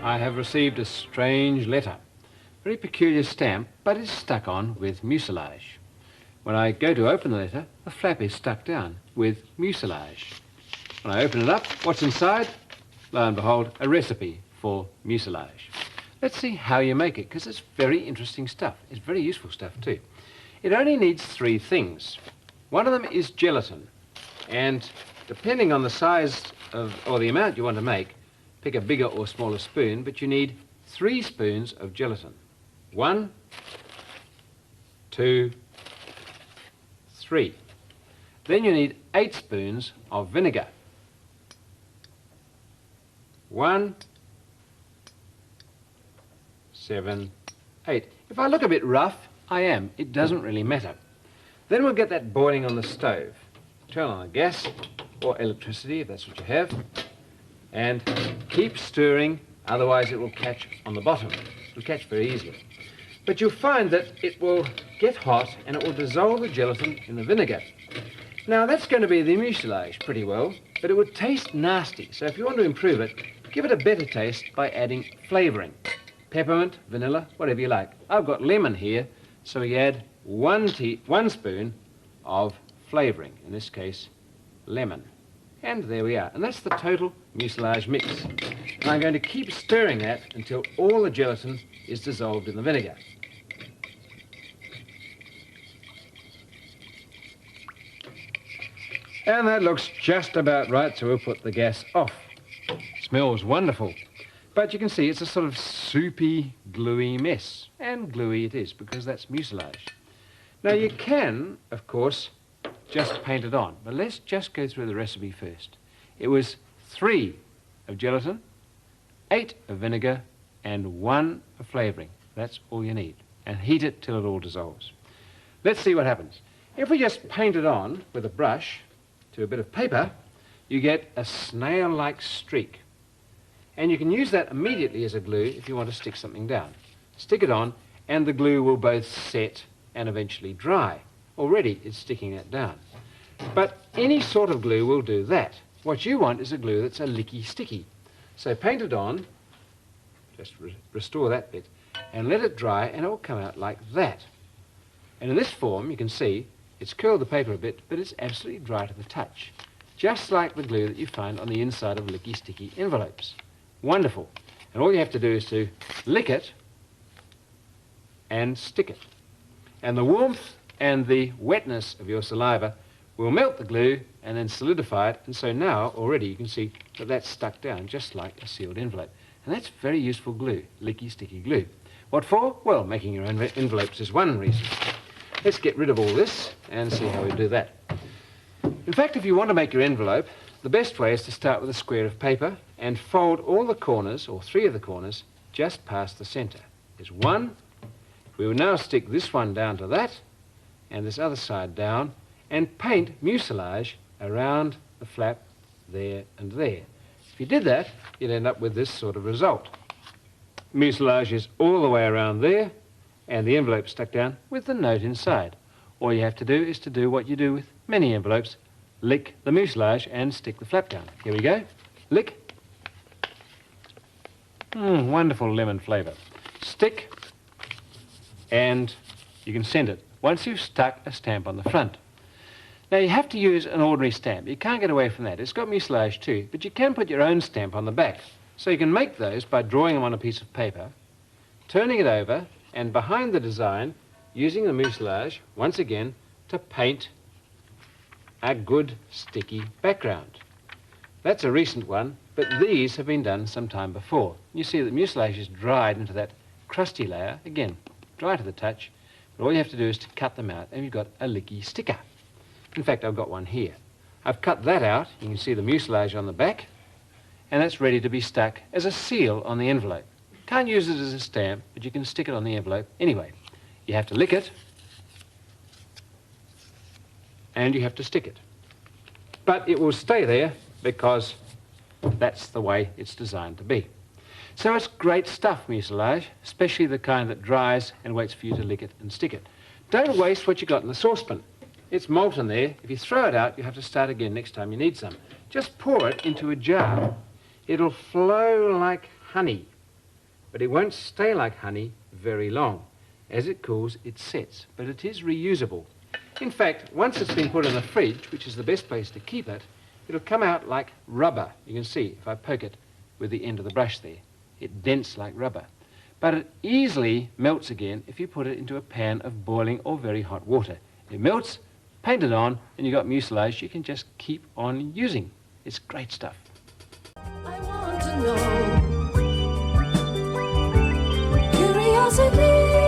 I have received a strange letter. Very peculiar stamp, but it's stuck on with mucilage. When I go to open the letter, the flap is stuck down with mucilage. When I open it up, what's inside? Lo and behold, a recipe for mucilage. Let's see how you make it, because it's very interesting stuff. It's very useful stuff too. It only needs 3 things. One of them is gelatin, and depending on the size or the amount you want to make, pick a bigger or smaller spoon, but you need 3 spoons of gelatin. 1, 2, 3. Then you need 8 spoons of vinegar. 1, 7, 8. If I look a bit rough, I am. It doesn't really matter. Then we'll get that boiling on the stove. Turn on the gas or electricity if that's what you have, and keep stirring, otherwise it will catch on the bottom. It'll catch very easily. But you'll find that it will get hot and it will dissolve the gelatin in the vinegar. Now that's going to be the mucilage pretty well, but it would taste nasty. So if you want to improve it, give it a better taste by adding flavouring. Peppermint, vanilla, whatever you like. I've got lemon here, so we add 1 spoon of flavouring, in this case lemon. And there we are. And that's the total mucilage mix. And I'm going to keep stirring that until all the gelatin is dissolved in the vinegar. And that looks just about right, so we'll put the gas off. Smells wonderful. But you can see it's a sort of soupy, gluey mess. And gluey it is, because that's mucilage. Now you can, of course, just paint it on. But let's just go through the recipe first. It was 3 of gelatin, 8 of vinegar, and 1 of flavouring. That's all you need. And heat it till it all dissolves. Let's see what happens. If we just paint it on with a brush to a bit of paper, you get a snail-like streak. And you can use that immediately as a glue if you want to stick something down. Stick it on, and the glue will both set and eventually dry. Already it's sticking that down. But any sort of glue will do that. What you want is a glue that's a licky sticky. So paint it on, just restore that bit, and let it dry, and it will come out like that. And in this form, you can see, it's curled the paper a bit, but it's absolutely dry to the touch. Just like the glue that you find on the inside of licky sticky envelopes. Wonderful. And all you have to do is to lick it and stick it. And the warmth and the wetness of your saliva will melt the glue and then solidify it. And so now already you can see that that's stuck down just like a sealed envelope. And that's very useful glue, licky sticky glue. What for? Well, making your own envelopes is one reason. Let's get rid of all this and see how we do that. In fact, if you want to make your envelope, the best way is to start with a square of paper and fold all the corners, or 3 of the corners, just past the centre. There's 1. We will now stick this one down to that, and this other side down, and paint mucilage around the flap there and there. If you did that, you'd end up with this sort of result. Mucilage is all the way around there, and the envelope stuck down with the note inside. All you have to do is to do what you do with many envelopes, lick the mucilage and stick the flap down. Here we go. Lick. Wonderful lemon flavour. Stick, and you can send it once you've stuck a stamp on the front. Now you have to use an ordinary stamp. You can't get away from that. It's got mucilage too, but you can put your own stamp on the back. So you can make those by drawing them on a piece of paper, turning it over, and behind the design, using the mucilage, once again, to paint a good sticky background. That's a recent one, but these have been done some time before. You see that mucilage is dried into that crusty layer, again, dry to the touch, but all you have to do is to cut them out, and you've got a licky sticker. In fact, I've got one here. I've cut that out, you can see the mucilage on the back, and that's ready to be stuck as a seal on the envelope. Can't use it as a stamp, but you can stick it on the envelope anyway. You have to lick it, and you have to stick it. But it will stay there because that's the way it's designed to be. So it's great stuff, mucilage, especially the kind that dries and waits for you to lick it and stick it. Don't waste what you got in the saucepan. It's molten there. If you throw it out, you have to start again next time you need some. Just pour it into a jar. It'll flow like honey. but it won't stay like honey very long. As it cools, it sets, but it is reusable. In fact, once it's been put in the fridge, which is the best place to keep it, it'll come out like rubber. You can see if I poke it with the end of the brush there. It dents like rubber. But it easily melts again if you put it into a pan of boiling or very hot water. It melts, paint it on, and you've got mucilage you can just keep on using. It's great stuff. I want to know. Curiosity.